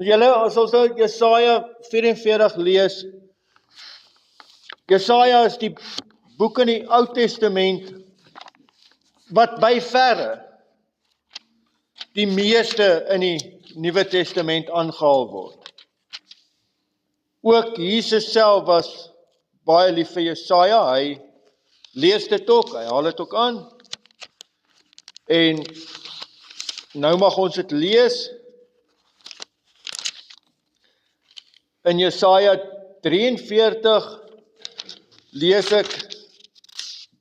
Julle, as ons nou Jesaja 44 lees, Jesaja is die boek in die Ou Testament wat by verre die meeste in die Nuwe Testament aangehaal word. Ook Jesus self was baie lief vir Jesaja, hy lees dit ook, hy haal dit ook aan. En nou mag ons dit lees. In Jesaja 43 lees ek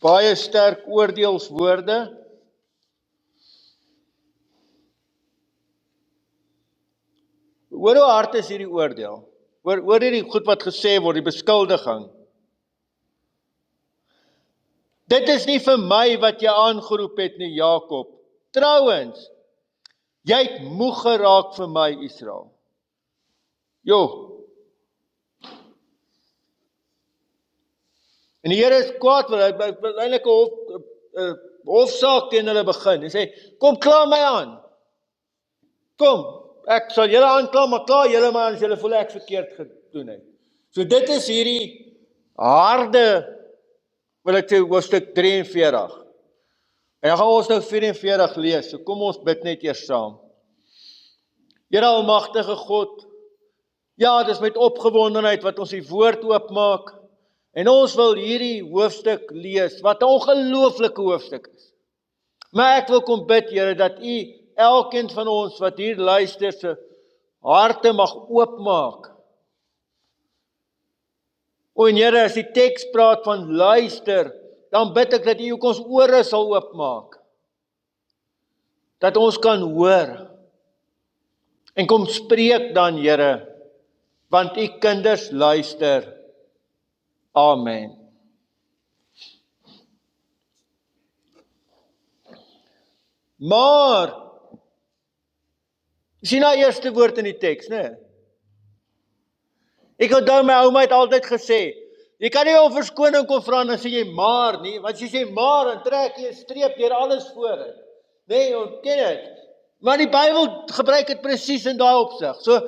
baie sterk oordeelswoorde. Hoor hoe hard is hierdie oordeel? Hoor hierdie goed wat gesê word, die beskuldiging. Dit is nie vir my wat jy aangeroep het nie, Jakob. Trouwens, jy het moeg geraak vir my, Israel. Jo. En die Here is kwaad, want hy wil eintlik 'n hofsaak teen hulle begin. Hy sê, kom kla my aan. Kom, ek sal julle aankla, maar kla julle maar aan as julle voel ek verkeerd gedoen het. So dit is hierdie harde, wil ek sê, hoofstuk 43. En dan gaan ons nou 44 lees, so kom ons bid net eers saam. Here almagtige God, ja, dis met opgewondenheid wat ons die woord oopmaak, en ons wil hierdie hoofstuk lees, wat 'n ongelooflike hoofstuk is. Maar ek wil kom bid, Here, dat U elkeen van ons wat hier luister, se harte mag oopmaak. O, en Here, as die teks praat van luister, dan bid ek dat U ook ons ore sal oopmaak. Dat ons kan hoor. En kom spreek dan, Here, want U kinders luister. Amen. Maar, sien nou eerste woord in die teks, né? Ek onthou my ouma het altyd gesê, jy kan nie om verskoning kom vra en dan sê jy maar nie, want as jy sê maar, dan trek jy 'n streep deur alles vooruit. Nee, ons ken dit. Maar die Bybel gebruik dit presies in daai opsig. So,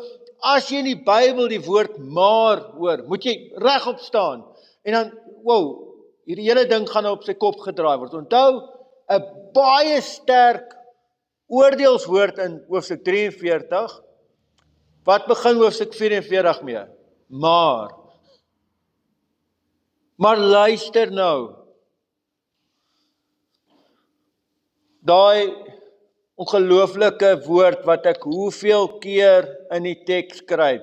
as jy in die Bybel die woord maar hoor, moet jy regop staan. En dan, wow, hierdie hele ding gaan op sy kop gedraai word. Onthou, 'n baie sterk oordeelswoord in hoofstuk 43, wat begin hoofstuk 44 mee? Maar luister nou, daai ongelooflike woord wat ek hoeveel keer in die teks kry,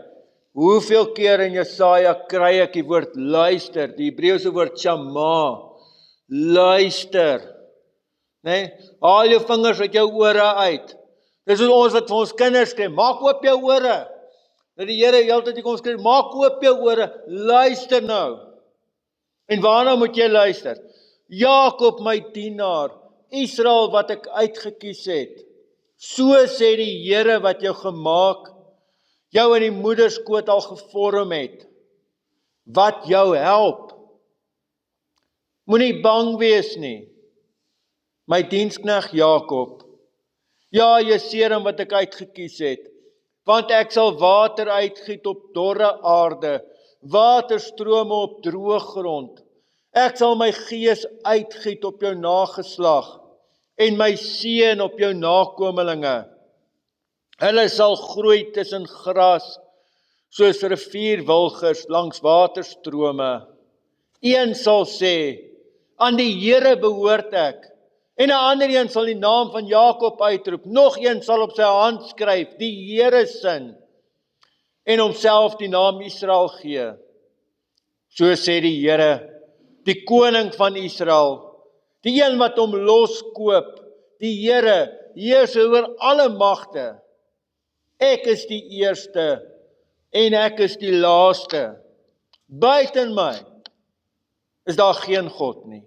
hoeveel keer in Jesaja kry ek die woord luister, die Hebreëse woord shama, luister, nee, haal jou vingers uit jou ore uit, dis ons wat vir ons kinders sê, maak oop jou ore, dat die Here heeltyd die ons kinders, maak oop jou ore, luister nou, en waarna moet jy luister? Jakob my dienaar, Israel wat ek uitgekies het, so sê die Here wat jou gemaak, jou in die moederskoot al gevorm het, wat jou help. Moenie bang wees nie, my diensknegt Jakob, ja, Jesserum wat ek uitgekies het, want ek sal water uitgiet op dorre aarde, waterstrome op droë grond. Ek sal my gees uitgiet op jou nageslag, en my seën op jou nakomelinge. Hulle sal groei tussen gras, soos rivierwilgers langs waterstrome. Een sal sê, aan die Here behoort ek, en 'n ander een sal die naam van Jakob uitroep, nog een sal op sy hand skryf, die Here sin, en homself die naam Israel gee. So sê die Here, die koning van Israel, die een wat hom loskoop, die Here, heers oor alle magte. Ek is die eerste en ek is die laaste. Buiten my is daar geen God nie.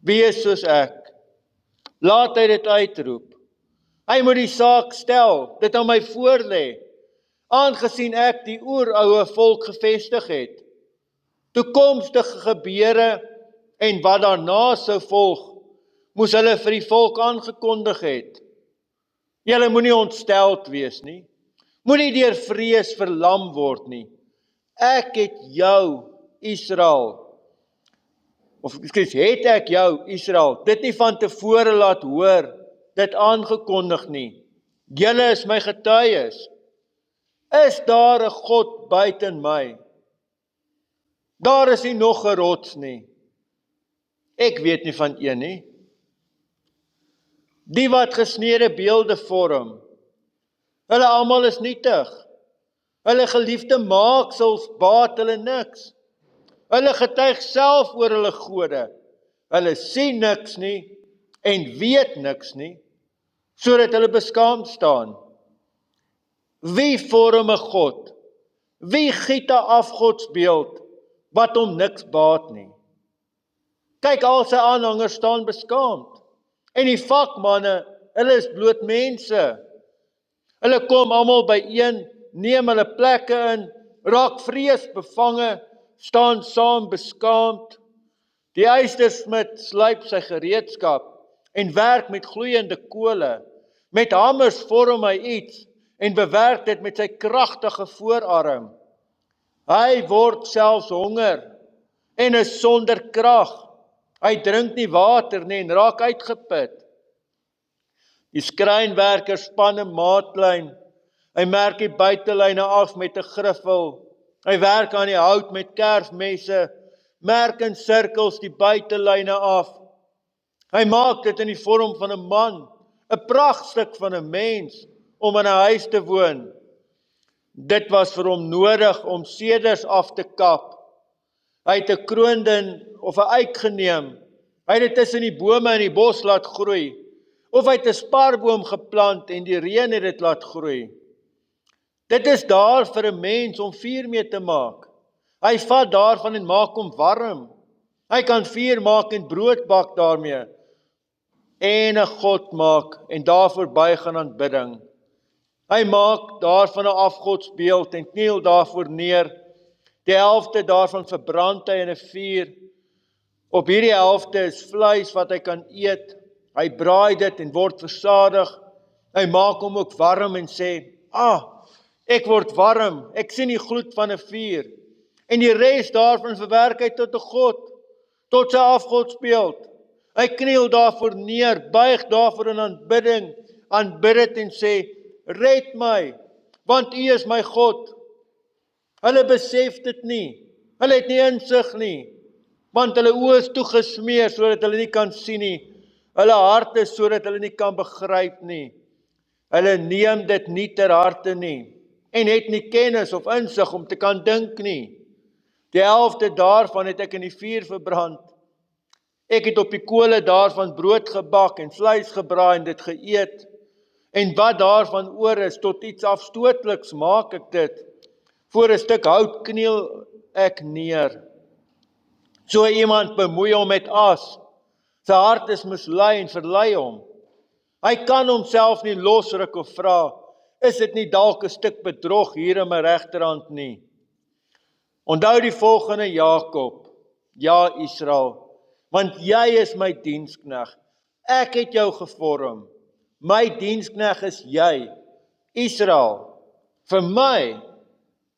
Wees soos ek. Laat hy dit uitroep. Hy moet die saak stel, dit aan my voorlê, aangesien ek die oeroue volk gevestig het. Toekomstige gebeure en wat daarna sou volg, moes hulle vir die volk aangekondig het. Julle moenie ontsteld wees nie. Moenie deur vrees verlam word nie. Ek het jou, Israel, het ek jou, Israel, dit nie van tevore laat hoor, dit aangekondig nie. Julle is my getuies. Is daar 'n God buiten my? Daar is nie nog 'n rots nie. Ek weet nie van een nie. Die wat gesneede beelde vorm, hulle almal is nietig. Hulle geliefde maaksels baat hulle niks. Hulle getuig self oor hulle gode. Hulle sien niks nie en weet niks nie, sodat hulle beskaamd staan. Wie vorm 'n God? Wie giet 'n afgodsbeeld wat hom niks baat nie? Kyk, al sy aanhangers staan beskaamd. En die vakmanne, hulle is bloot mense. Hulle kom almal byeen, neem hulle plekke in, raak vreesbevange, staan saam beskaamd. Die ystersmid slyp sy gereedskap en werk met gloeiende kole. Met hamers vorm hy iets en bewerk dit met sy kragtige voorarm. Hy word selfs honger en is sonder krag. Hy drink nie water nie en raak uitgeput. Die skrynwerker span 'n maatlyn. Hy merk die buitelyne af met 'n griffel. Hy werk aan die hout met kerfmesse, merk in sirkels die buitelyne af. Hy maak dit in die vorm van 'n man, 'n pragtstuk van 'n mens, om in 'n huis te woon. Dit was vir hom nodig om seders af te kap. Hy het 'n kroondin of 'n eik geneem. Hy het dit tussen die bome in die bos laat groei. Of hy het 'n sparboom geplant en die reën het dit laat groei. Dit is daar vir 'n mens om vuur mee te maak. Hy vat daarvan en maak hom warm. Hy kan vuur maak en brood bak daarmee. En 'n God maak en daarvoor buig aan aanbidding. Hy maak daarvan 'n afgodsbeeld en kniel daarvoor neer. Die helfte daarvan verbrand hy in 'n vuur. Op hierdie helfte is vleis wat hy kan eet. Hy braai dit en word versadig. Hy maak hom ook warm en sê, ek word warm, ek sien die gloed van 'n vuur. En die res daarvan verwerk hy tot 'n God, tot sy afgodsbeeld. Hy kniel daarvoor neer, buig daarvoor in aanbidding, aanbid dit en sê, red my, want U is my God. Hulle besef dit nie, hulle het nie insig nie, want hulle oë is toegesmeer sodat hulle nie kan sien nie, hulle harte sodat hulle nie kan begryp nie. Hulle neem dit nie ter harte nie, en het nie kennis of insig om te kan dink nie. Die helfte daarvan het ek in die vuur verbrand. Ek het op die kole daarvan brood gebak en vleis gebraai en dit geëet. En wat daarvan oor is, tot iets afstootliks maak ek dit. Voor 'n stuk hout kniel ek neer. So iemand bemoei hom met as. Sy hart is mislei en verlei hom. Hy kan homself nie losruk of vra, is dit nie dalk 'n stuk bedrog hier in my regterhand nie? Onthou die volgende, Jakob, ja Israel, want jy is my dienskneg. Ek het jou gevorm. My dienskneg is jy, Israel. Vir my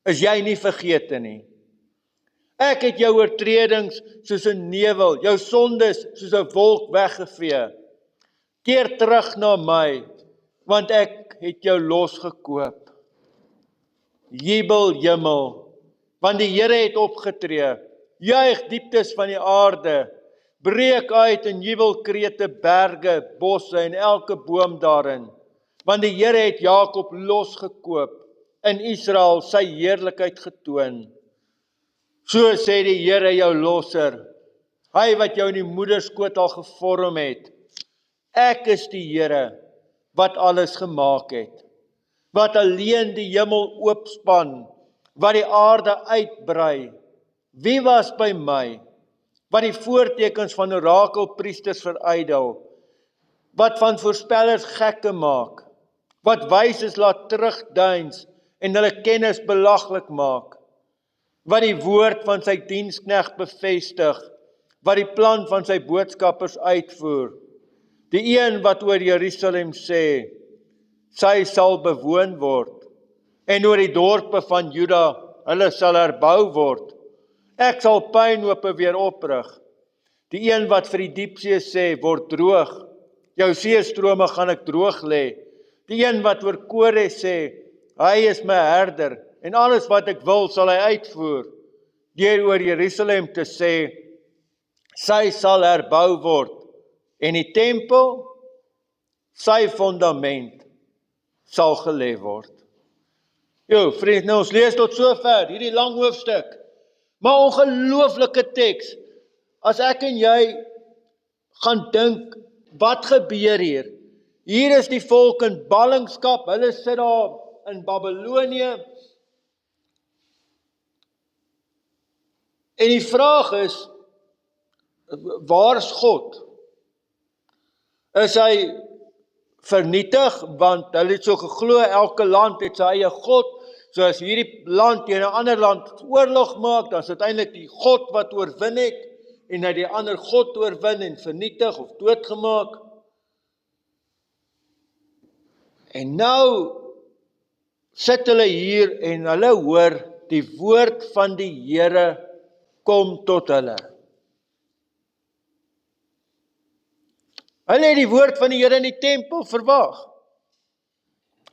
is jy nie vergete nie. Ek het jou oortredings soos 'n nevel, jou sondes soos 'n wolk weggevee. Keer terug na my, want ek het jou losgekoop. Jubel hemel, want die Here het opgetree. Juig dieptes van die aarde. Breek uit in jubelkrete berge, bosse en elke boom daarin. Want die Here het Jakob losgekoop, in Israel sy heerlikheid getoon. So sê die Here jou losser, hy wat jou in die moederskoot al gevorm het. Ek is die Here wat alles gemaak het, wat alleen die hemel oopspan, wat die aarde uitbrei. Wie was by my, wat die voortekens van orakelpriesters verydel, wat van voorspellers gekke maak, wat wyses laat terugdeins en hulle kennis belaglik maak, wat die woord van sy dienskneg bevestig, wat die plan van sy boodskappers uitvoer, die een wat oor Jerusalem sê, sy sal bewoon word, en oor die dorpe van Juda, hulle sal herbou word. Ek sal pynhope weer oprig. Die een wat vir die diepsee sê, word droog. Jou seestrome gaan ek droog lê. Die een wat oor Kores sê, hy is my herder, en alles wat ek wil sal hy uitvoer. Deur oor Jerusalem te sê, sy sal herbou word, en die tempel, sy fundament, sal gelê word. Vriend, nou ons lees tot sover, hierdie lang hoofstuk, maar ongelooflike teks. As ek en jy gaan dink, wat gebeur hier? Hier is die volk in ballingskap, hulle sit daar in Babylonië. En die vraag is, waar is God? Is hy vernietig, want hulle het so geglo, elke land het sy eie God, so as hierdie land teen 'n ander land oorlog maak, dan is dit eintlik die God wat oorwin het, en hy die ander God oorwin en vernietig of doodgemaak. En nou sit hulle hier en hulle hoor die woord van die Here kom tot hulle. Hulle het die woord van die Here in die tempel verwag.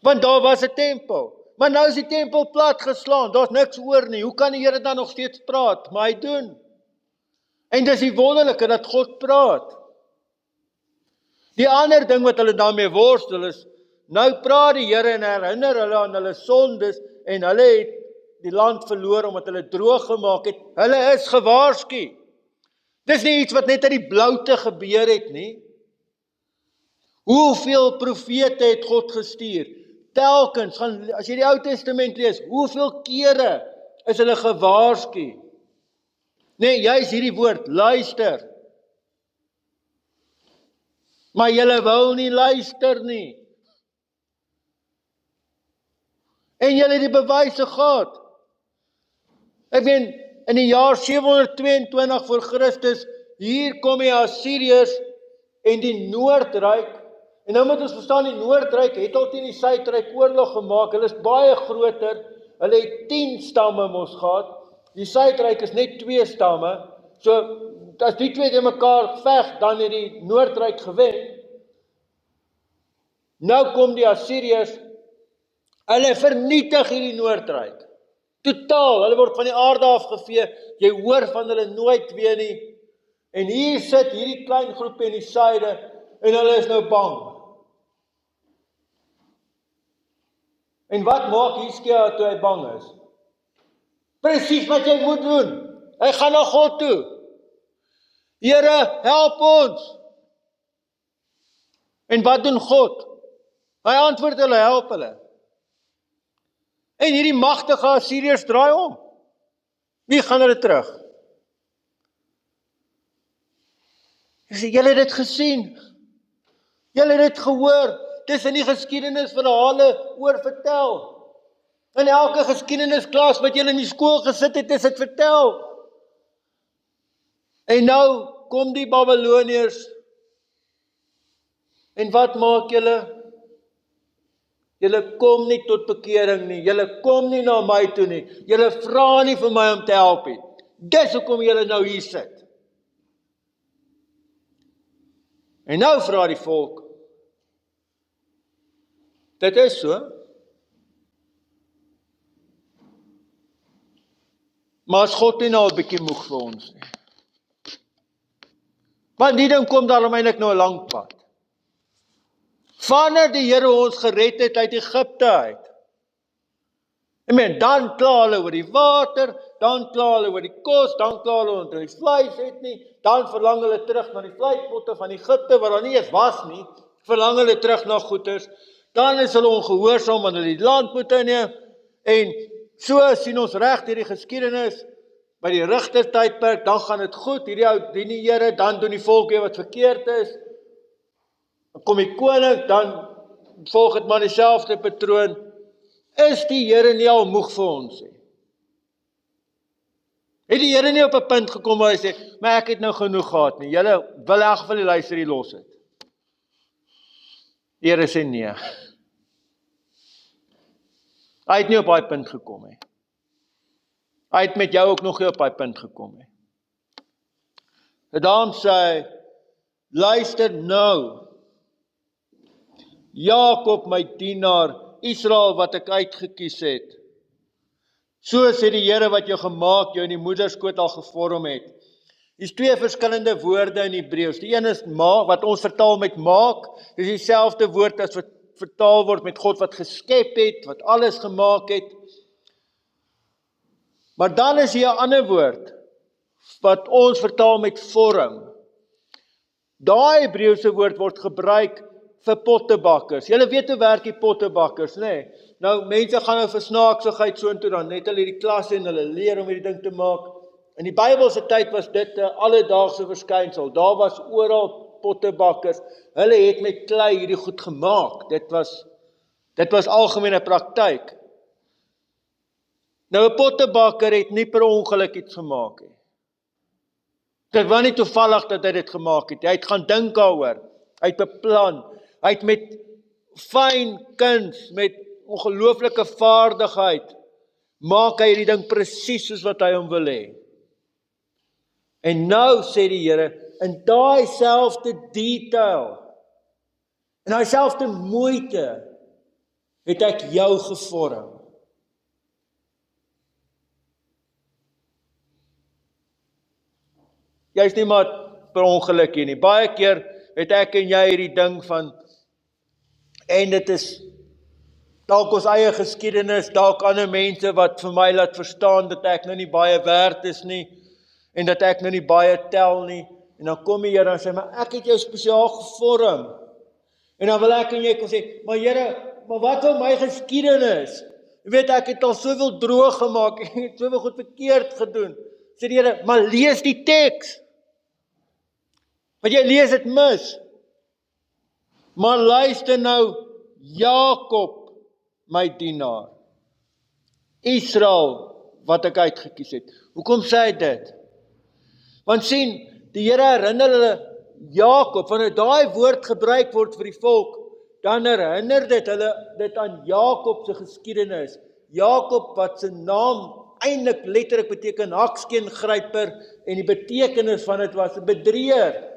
Want daar was 'n tempel. Maar nou is die tempel plat geslaan, daar's niks oor nie. Hoe kan die Here dan nog steeds praat? Maar hy doen. En dis die wonderlike dat God praat. Die ander ding wat hulle daarmee worstel is, nou praat die Here en herinner hulle aan hulle sondes, en hulle het die land verloor omdat hulle droog gemaak het. Hulle is gewaarsku. Dis nie iets wat net uit die bloute gebeur het nie. Hoeveel profete het God gestuur? Telkens, as jy die Ou Testament lees, hoeveel kere is hulle gewaarsku? Nee, juist hierdie woord, luister. Maar julle wil nie luister nie. En julle het die bewyse gehad. Ek weet, in die jaar 722 voor Christus, hier kom die Assiriërs en die Noordryk. En nou moet ons verstaan, die Noordryk het al teen die Suidryk oorlog gemaak. Hulle is baie groter. Hulle het 10 stamme mos gehad. Die Suidryk is net 2 stamme. So, as die twee teen mekaar veg, dan het die Noordryk gewen. Nou kom die Assiriërs, hulle vernietig hierdie Noordryk. Totaal, hulle word van die aarde afgevee. Jy hoor van hulle nooit weer nie. En hier sit hierdie klein groep in die suide, en hulle is nou bang. En wat maak Hizkia toe hy bang is? Presies wat jy moet doen. Hy gaan na God toe. Here, help ons. En wat doen God? Hy antwoord hulle, help hulle. En hierdie magtige Assiriërs draai om. Wie gaan hulle terug? Hy sê, julle het dit gesien. Julle het dit gehoor. Dis in die geskiedenisverhale oor vertel. In elke geskiedenisklas wat julle in die skool gesit het, is dit vertel. En nou kom die Babyloniërs. En wat maak julle? Julle kom nie tot bekering nie. Julle kom nie na my toe nie. Julle vra nie vir my om te help nie. Dis hoekom julle nou hier sit. En nou vra die volk, dit is so, maar as God nie nou 'n bietjie moeg vir ons nie. Want die ding kom daarom eintlik nou 'n lang pad. Vanneer die Here ons gered het uit Egipte uit. Dan kla hulle oor die water, dan kla hulle oor die kos, dan kla hulle oor die vleis het nie, dan verlang hulle terug na die vleispotte van Egipte, waar daar nie eens was nie, verlang hulle terug na goeders, dan is hulle ongehoorsaam, want hulle die land moet inneem, en so sien ons reg deur die geskiedenis, by die Rigtertydperk, dan gaan dit goed, hierdie ou dien die Here, dan doen die volk weer wat verkeerd is, dan kom die koning, dan volg dit maar dieselfde patroon. Is die Here nie al moeg vir ons nie? Het die Here nie op 'n punt gekom waar hy sê, maar ek het nou genoeg gehad nie, julle wil in elk geval die luister hier los het. Die Here sê nee. Hy het nie op daai punt gekom nie. Hy het met jou ook nog nie op daai punt gekom nie. En daarom sê hy, luister nou, Jakob my dienaar, Israel wat ek uitgekies het. So sê die Here wat jou gemaak, jou in die moederskoot al gevorm het. Dis twee verskillende woorde in Hebreëus. Die een is maak, wat ons vertaal met maak, dis dieselfde woord as wat vertaal word met God wat geskep het, wat alles gemaak het. Maar dan is hier 'n ander woord, wat ons vertaal met vorm. Daai Hebreëse woord word gebruik vir pottebakkers. Julle weet hoe werk die pottebakkers, nê? Nou, mense gaan nou vir snaaksigheid so intoe, dan net hulle hierdie klas en hulle leer om hierdie ding te maak. In die Bybelse tyd was dit 'n alledaagse verskynsel. Daar was oral pottebakkers. Hulle het met klei hierdie goed gemaak. Dit was algemene praktyk. Nou 'n pottebakker het nie per ongeluk iets gemaak nie. Dit was nie toevallig dat hy dit gemaak het. Hy het gaan dink daaroor. Hy het beplan. Hy het met fyn kuns, met ongelooflike vaardigheid, maak hy hierdie ding presies soos wat hy hom wil hê. En nou sê die Here, in daai selfde detail, in daai selfde moeite, het ek jou gevorm. Jy is nie maar per ongeluk hier nie. Baie keer het ek en jy hierdie ding van, en dit is dalk ons eie geskiedenis, dalk ander mense wat vir my laat verstaan dat ek nou nie baie werd is nie, en dat ek nou nie baie tel nie, en dan kom die Here en sê, maar ek het jou spesiaal gevorm, en dan wil ek en jy kon sê, maar Here, maar wat van my geskiedenis? Jy weet, ek het al soveel droog gemaak, ek het soveel goed verkeerd gedoen, sê die Here, maar lees die teks, want jy lees dit mis, maar luister nou, Jakob, my dienaar, Israel, wat ek uitgekies het. Hoekom sê hy dit? Want sien, die Here herinner hulle Jakob, wanneer daai woord gebruik word vir die volk, dan herinner dit hulle dit aan Jakob se geskiedenis. Jakob wat sy naam eintlik letterlik beteken hakskeen-gryper, en die betekenis van dit was 'n bedrieger.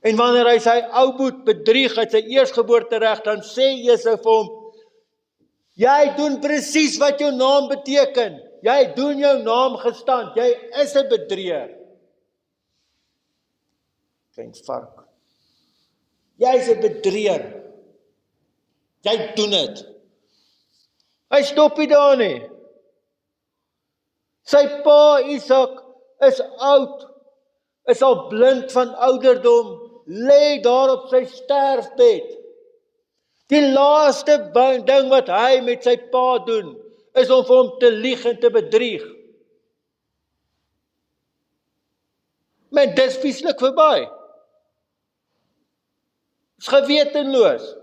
En wanneer hy sy ouboet bedrieg uit sy eersgeboortereg, dan sê Esau vir hom, jy doen presies wat jou naam beteken. Jy doen jou naam gestand. Jy is 'n bedrieger. Klein vark. Jy is 'n bedrieger. Jy doen dit. Hy stop nie daar nie. Sy pa Isak is oud, is al blind van ouderdom, lê daar op sy sterfbed. Die laaste ding wat hy met sy pa doen, is om vir hom te lieg en te bedrieg. Men, dis vieslik verby. Is gewetenloos.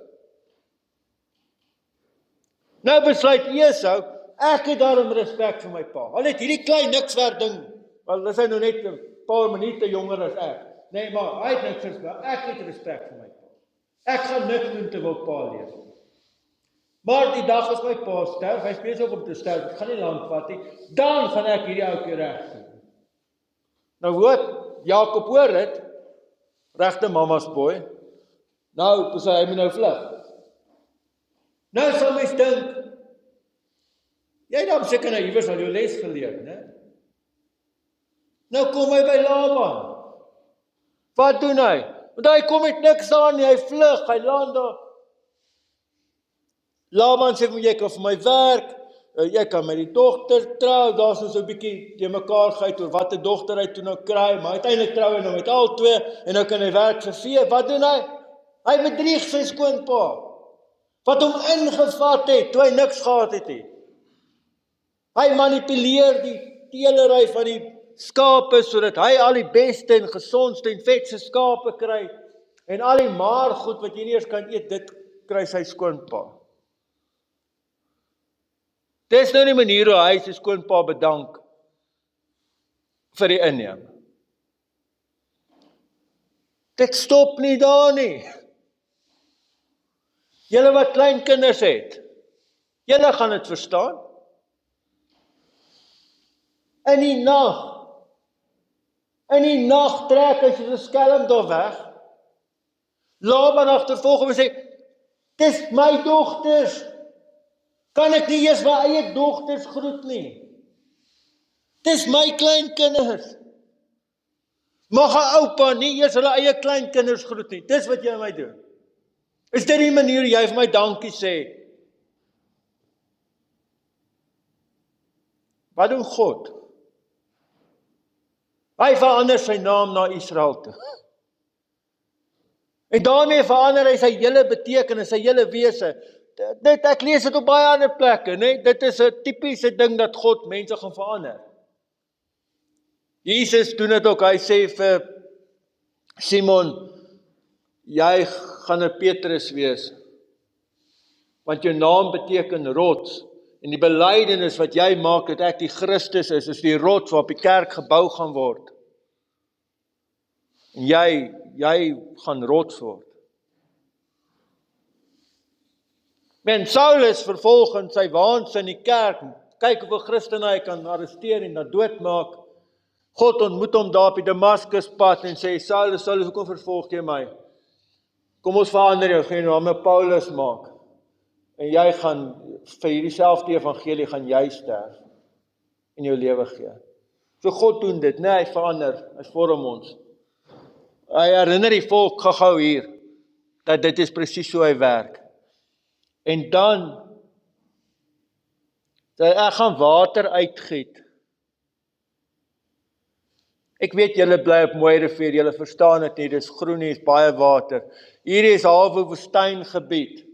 Nou besluit Esau, ek het daarom respek vir my pa. Al het hierdie klein nikswerk ding, wel is hy nou net 'n paar minute jonger as ek. Nee, maar hy het niks respek. Ek het respek vir my pa. Ek gaan niks doen terwyl pa leef. Maar die dag as my pa sterf, hy is besig om te sterf, ek gaan nie lank vat nie, dan gaan ek hierdie ouetjie regkry. Nou hoor, Jakob hoor dit, regte mama's boy, nou, toe sê hy moet nou vlug. Nou sal mens dink, jy het dan seker nou iewers al jou les geleer, né? Nou kom hy by Laban. Wat doen hy? Want hy kom met niks aan nie, hy vlug, hy land daar. Laban sê, jy kan vir my werk, jy kan met die dogter trou, daar is so 'n bietjie te mekaar gehuid oor wat 'n dogter hy toe nou kry, maar uiteindelik trou hy nou met al twee, en nou kan hy werk vir vee. Wat doen hy? Hy bedrieg sy skoonpa, wat hom ingevat het, toe hy niks gehad het nie. Hy manipuleer die teelery van die skape, sodat hy al die beste en gesondste en vetste skape kry, en al die maargoed wat jy nie eers kan eet, dit kry sy skoonpa. Dis nou die manier hoe hy sy skoonpa bedank vir die inneem. Dit stop nie daar nie. Julle wat klein kinders het, Julle gaan dit verstaan. In die nag trek hy soos 'n skelm daar weg. Laban agtervolg hom en sê, dis my dogters. Kan ek nie eers my eie dogters groet nie? Dis my kleinkinders. Mag 'n oupa nie eers hulle eie kleinkinders groet nie. Dis wat jy aan my doen. Is dit die manier jy vir my dankie sê? Wat doen God? Hy verander sy naam na Israel toe. En daarmee verander hy sy hele betekenis, sy hele wese. Ek lees dit op baie ander plekke, nee? Dit is 'n tipiese ding dat God mense gaan verander. Jesus doen dit ook, hy sê vir Simon, jy gaan 'n Petrus wees, want jou naam beteken rots, en die belydenis wat jy maak dat ek die Christus is die rots waarop die kerk gebou gaan word. En jy gaan rots word. Men Saulus vervolgens sy waansin in die kerk, kyk hoeveel Christene hy kan arresteer en dan doodmaak. God ontmoet hom daar op die Damaskuspad en sê, Saulus, hoekom vervolg jy my? Kom ons verander jou, gaan jy nou met Paulus maak. En jy gaan vir hierdie selfde evangelie gaan jy sterf en jou lewe gee. So God doen dit, nee, hy verander, hy vorm ons. Hy herinner die volk gou hier, dat dit is presies hoe hy werk. En dan, ek gaan water uitgiet. Ek weet julle bly op Mooi Rivier, julle verstaan dit nie, dis groen, hier is baie water. Hier is halwe woestyngebied.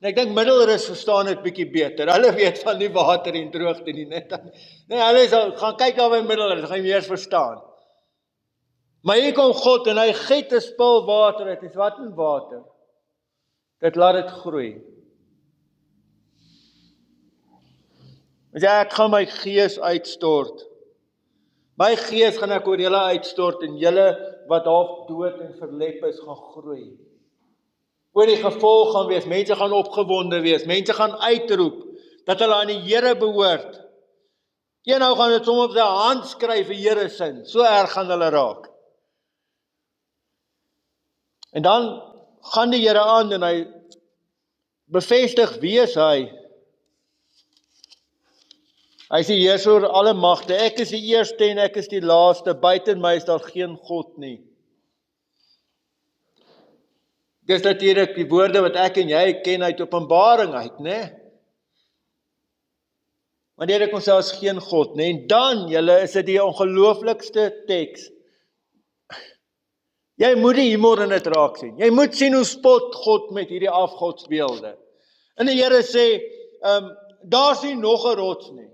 En ek dink Middelrus verstaan dit bietjie beter. Hulle weet van die water en droogte nie, net dan. Nee, hulle gaan kyk daar by Middelrus, gaan jy eers verstaan. Maar hier kom God en hy giet 'n spul water uit. Dis wat in water? Dit laat dit groei. Ek gaan my gees uitstort. My gees gaan ek oor julle uitstort en julle wat half dood en verlep is gaan groei. Oor die gevolg gaan wees, mense gaan opgewonde wees, mense gaan uitroep dat hulle aan die Here behoort. Eenhou gaan dit sommer op sy hand skryf vir Here sin, so erg gaan hulle raak. En dan gaan die Here aan en hy bevestig wie is hy. Hy sê, Heer oor alle magte, ek is die eerste en ek is die laaste, buiten my is daar geen God nie. Dis natuurlik die woorde wat ek en jy ken uit Openbaring uit, né? Wanneer ek ons selfs geen God, né? En dan, julle, is dit die ongelooflikste teks. Jy moet die humor in dit raak sien. Jy moet sien hoe spot God met hierdie afgodsbeelde. En die Here sê, daar's nie nog 'n rots nie.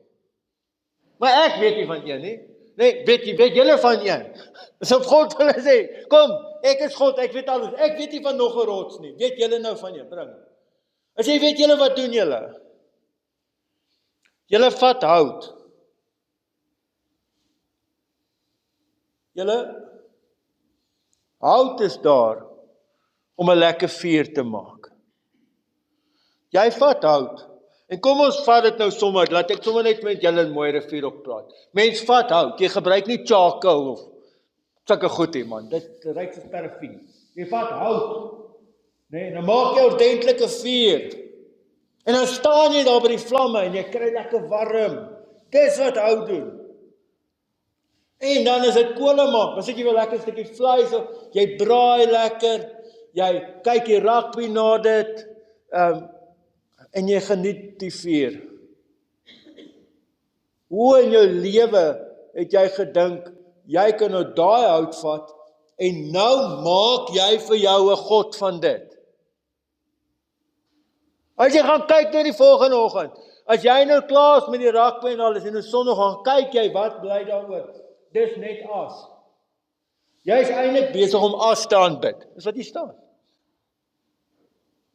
Maar ek weet nie van een nie. Nee, weet julle van een? So God wil sê, kom, ek is God, ek weet alles. Ek weet nie van nog 'n rots nie. Weet julle nou van een? Bring. As jy weet julle wat doen julle? Julle vat hout. Hout is daar om 'n lekker vuur te maak. Jy vat hout. En kom ons vat dit nou sommer, laat ek sommer net met julle in Mooi Rivier op praat. Mens vat hout, jy gebruik nie charcoal of sulke goed nie, man. Dit ruik soos parafin. Jy vat hout, nee, dan maak jy ordentlike vuur. En dan staan jy daar by die vlamme en jy kry lekker warm. Dis wat hout doen. En dan is dit kolle maak, dan sit jy wel lekker stukkie vleis, of jy braai lekker, jy kyk die rugby na dit, en jy geniet die vuur. Hoe in jou lewe het jy gedink, jy kan nou daai hout vat, en nou maak jy vir jou 'n God van dit. As jy gaan kyk na die volgende oggend, as jy nou klaar is met die rugby en alles, en 'n Sondag gaan kyk jy, wat bly daaroor? Dis net as. Jy is eintlik besig om as te aanbid. Dis wat hier staan.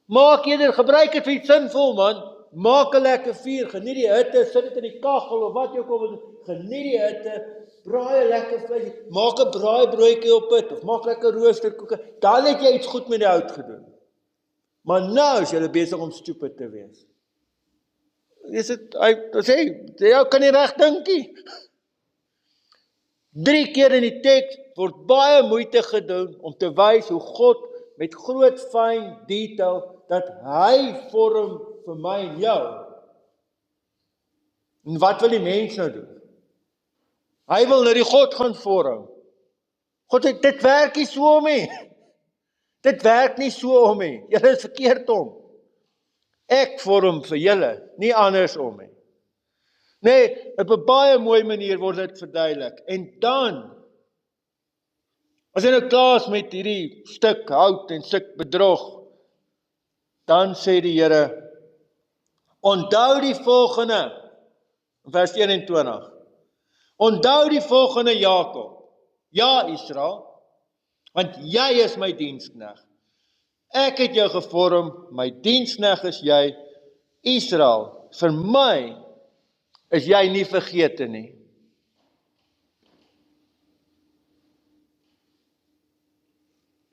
Maak eerder, gebruik dit vir iets sinvol, man. Maak 'n lekker vuur, geniet die hitte, sit dit in die kaggel of wat jy ook al wil doen. Geniet die hitte, braai 'n lekker vleis, maak 'n braaibroodjie op dit of maak lekker roosterkoeke. Dan het jy iets goed met die hout gedoen. Maar nou is jy besig om stupid te wees. hy sê, jy kan nie reg dink nie. 3 keer in die teks word baie moeite gedoen om te wys hoe God met groot fyn detail dat hy vorm vir my en jou. En wat wil die mens nou doen? Hy wil nou die God gaan vorm. God sê, dit werk nie so om nie. Dit werk nie so om nie. Julle is verkeerd om. Ek vorm vir julle, nie andersom nie. Nee, op 'n baie mooi manier word dit verduidelik. En dan, as jy nou klaar is met hierdie stuk hout en stuk bedrog, dan sê die Here, onthou die volgende, vers 21. Onthou die volgende, Jakob. Ja, Israel, want jy is my diensknegt. Ek het jou gevorm, my diensknegt is jy, Israel. Vir my is jy nie vergete nie.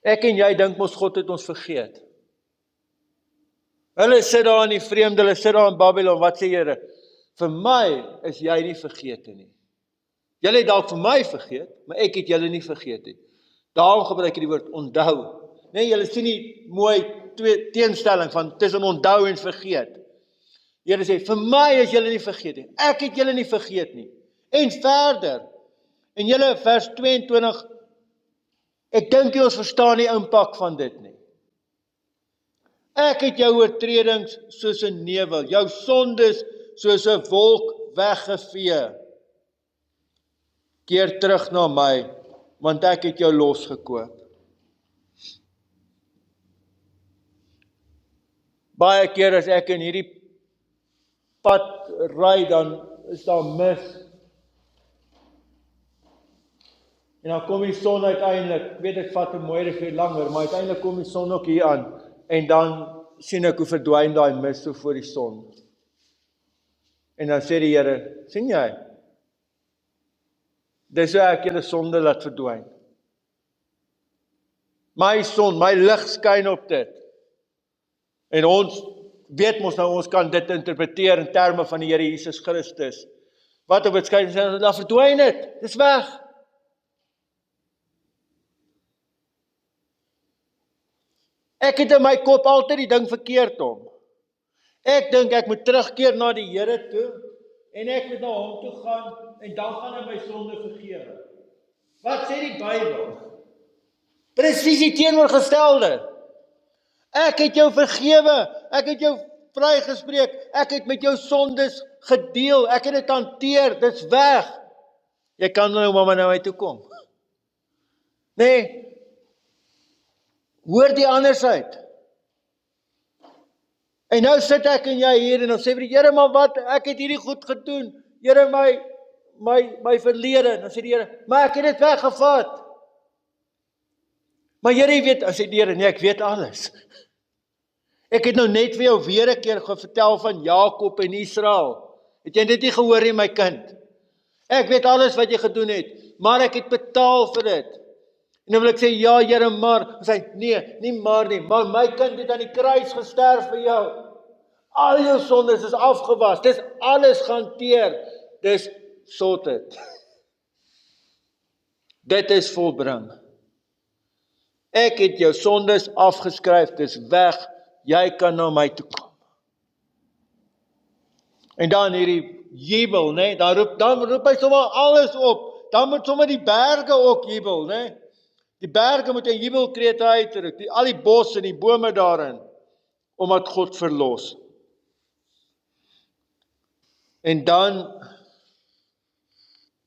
Ek en jy dink mos God het ons vergeet. Hulle sit daar in die vreemde, hulle sit daar in Babylon, wat sê Here? Vir my is jy nie vergete nie. Julle het dalk vir my vergeet, maar ek het julle nie vergeet nie. Daarom gebruik ek die woord onthou. Nee, julle sien die mooi teenstelling van tussen onthou en vergeet. Here sê, vir my is julle nie vergeet nie. Ek het julle nie vergeet nie. En verder, en julle vers 22, ek dink jy ons verstaan die impak van dit nie. Ek het jou oortredings soos 'n nevel, jou sondes soos 'n wolk weggevee. Keer terug na my, want ek het jou losgekoop. Baie keer as ek in hierdie pad ry, dan is daar mis. En dan kom die son uiteindelik, ek weet ek vat 'n mooi rivier langer, maar uiteindelik kom die son ook hier aan, en dan sien ek hoe verdwyn daai mis so voor die son. En dan sê die Here, sien jy? Dis hoe ek julle sonde laat verdwyn. My son, my lig skyn op dit. En ons weet mos nou, ons kan dit interpreteer in terme van die Here Jesus Christus. Wat op dit skyn, dan verdwyn dit, dis weg. Ek het in my kop altyd die ding verkeerd om. Ek dink ek moet terugkeer na die Here toe, en ek moet na hom toe gaan, en dan gaan hy my sonde vergewe. Wat sê die Bybel? Presies die teenoorgestelde. Ek het jou vergewe, ek het jou vrygespreek, ek het met jou sondes gedeel, ek het dit hanteer, dit's weg. Jy kan nou maar na my toe kom. Nee, hoor die anders uit. En nou sit ek en jy hier en dan sê vir die Here, maar wat, ek het hierdie goed gedoen. Here, my verlede. Dan sê die Here, maar ek het dit weggevat. Maar Here, jy weet, dan sê die Here, nee, ek weet alles. Ek het nou net vir jou weer 'n keer vertel van Jakob en Israel. Het jy dit nie gehoor nie, my kind? Ek weet alles wat jy gedoen het, maar ek het betaal vir dit. En dan wil ek sê, ja Here, maar, sê, nee, nie maar nie, maar my kind het aan die kruis gesterf vir jou. Al jou sondes is afgewas, dis alles gehanteer, dis sorted. Dit is volbring. Ek het jou sondes afgeskryf, dis weg, jy kan na my toe kom. En dan hierdie jubel, né? Dan roep hy sommer alles op. Dan moet sommer die berge ook jubel, né? Die berge moet 'n jubelkreet uitdruk, al die bosse en die bome daarin, omdat God verlos. En dan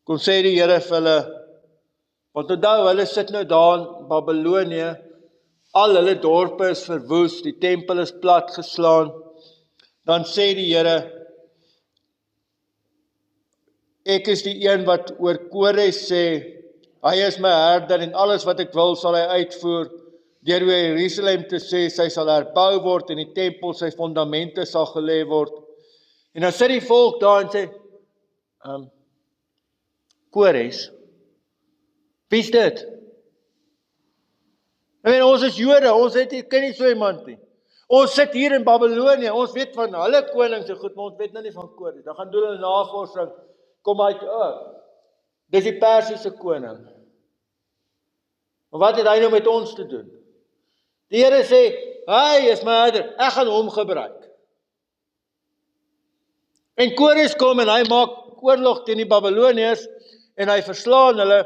kom sê die Here vir hulle, want onthou, hulle sit nou daar in Babylonië, al hulle dorpe is verwoes, die tempel is plat geslaan. Dan sê die Here, ek is die een wat oor Kores sê, hy is my herder en alles wat ek wil sal hy uitvoer, deur oor Jerusalem te sê, sy sal herbou word en die tempel sy fondamente sal gelê word. En dan sit die volk daar en sê, Kores, wie's dit? Ons is Jode, ons ken nie so iemand nie. Ons sit hier in Babylonië, ons weet van hulle konings en goed, maar ons weet nou nie van Kores. Dan gaan doen hulle navorsing, kom uit, dis die Persiese koning. Maar wat het hy nou met ons te doen? Die Here sê, hy is my herder, ek gaan hom gebruik. En Kores kom en hy maak oorlog teen die Babyloniërs en hy verslaan hulle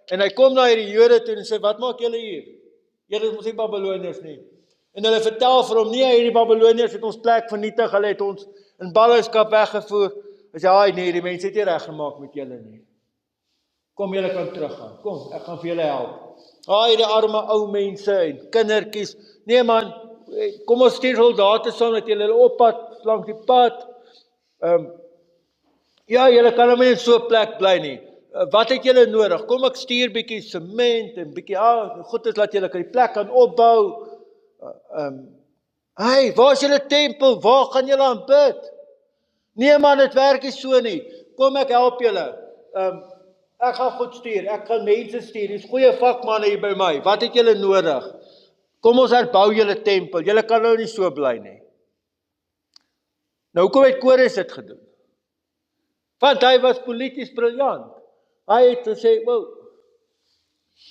en hy kom na hierdie Jode toe en sê, wat maak julle hier? Julle is mos nie Babyloniërs nie. En hulle vertel vir hom, nee, hierdie Babyloniërs het ons plek vernietig, hulle het ons in ballingskap weggevoer. Hy sê, nee, die mense het nie reg gemaak met julle nie. Kom, julle kan teruggaan. Kom, ek gaan vir julle help. Die arme ou mense en kindertjies. Nee man, kom ons stuur soldate saam dat julle oppad langs die pad. Julle kan nou nie in so 'n plek bly nie. Wat het julle nodig? Kom ek stuur bietjie sement en bietjie goed is dat julle kan die plek kan opbou. Waar is julle tempel? Waar gaan julle aanbid? Nee man, dit werk nie so nie. Kom ek help julle. Ek gaan goed stuur. Ek gaan mense stuur. Dis goeie vakmanne hier by my. Wat het julle nodig? Kom ons herbou julle tempel. Julle kan nou nie so bly nie. Nou hoekom het Kores dit gedoen? Want hy was polities briljant. Hy het gesê,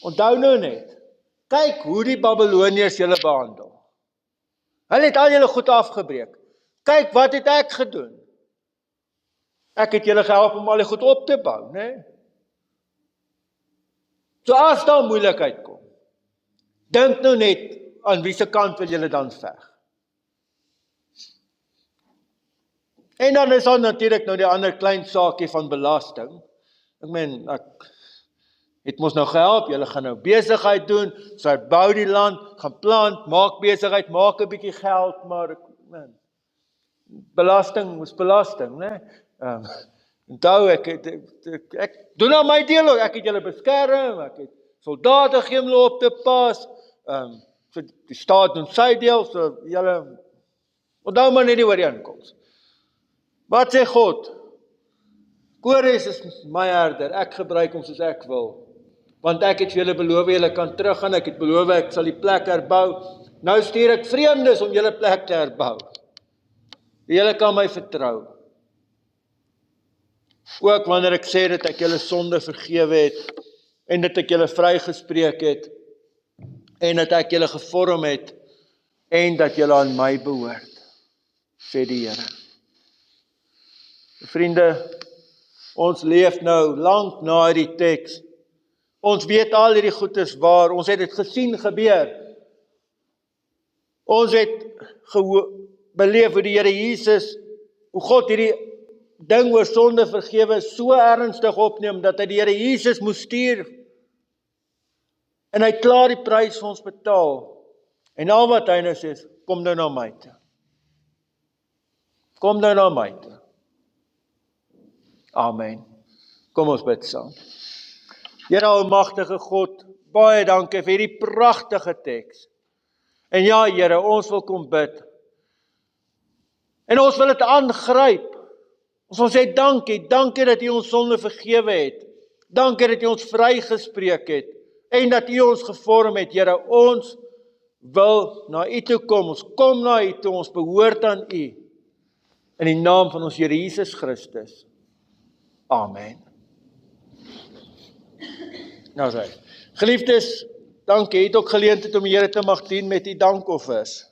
onthou nou net, kyk hoe die Babyloniërs julle behandel. Hulle het al julle goed afgebreek. Kyk, wat het ek gedoen? Ek het julle gehelp om al die goed op te bou, né? So as daar moeilikheid kom, dink nou net aan wie se kant wil julle dan veg. En dan is daar natuurlik nou die ander klein saakie van belasting. Ek meen, ek het mos nou gehelp, julle gaan nou besigheid doen, so ek bou die land, gaan plant, maak besigheid, maak 'n bietjie geld, maar belasting is belasting, né? Onthou, ek doen nou my deel, ek het julle beskerm, ek het soldate gegee om hulle op te pas, so die staat doen sy deel, so julle, onthou maar net die ooreenkoms. Wat sê God? Kores is my herder, ek gebruik hom soos ek wil, want ek het vir julle beloof, julle kan teruggaan, ek het beloof, ek sal die plek herbou, nou stuur ek vreemdes om julle plek te herbou. Julle kan my vertrou. Ook wanneer ek sê dat ek julle sonde vergewe het, en dat ek julle vrygespreek het, en dat ek julle gevorm het, en dat julle aan my behoort, sê die Here. Vriende, ons leef nou lank na die teks. Ons weet al hierdie goed is waar, ons het dit gesien gebeur. Ons het beleef hoe die Here Jesus, hoe God hierdie ding oor sonde vergewe so ernstig opneem, dat hy die Here Jesus moes stuur. En hy het klaar die prys vir ons betaal. En al wat hy nou sê is, kom nou na my toe. Kom nou na my toe. Amen. Kom ons bid saam. Here almagtige God, baie dankie vir hierdie pragtige teks. En ja, Here, ons wil kom bid. En ons wil dit aangryp. Ons wil sê dankie dat U ons sonde vergewe het. Dankie dat U ons vrygespreek het. En dat U ons gevorm het, Here. Ons wil na U toe kom. Ons kom na U toe, ons behoort aan U. In die naam van ons Here Jesus Christus. Amen. Nou sê, geliefdes, dankie, het ook geleentheid om die Here te mag dien met die dankoffers.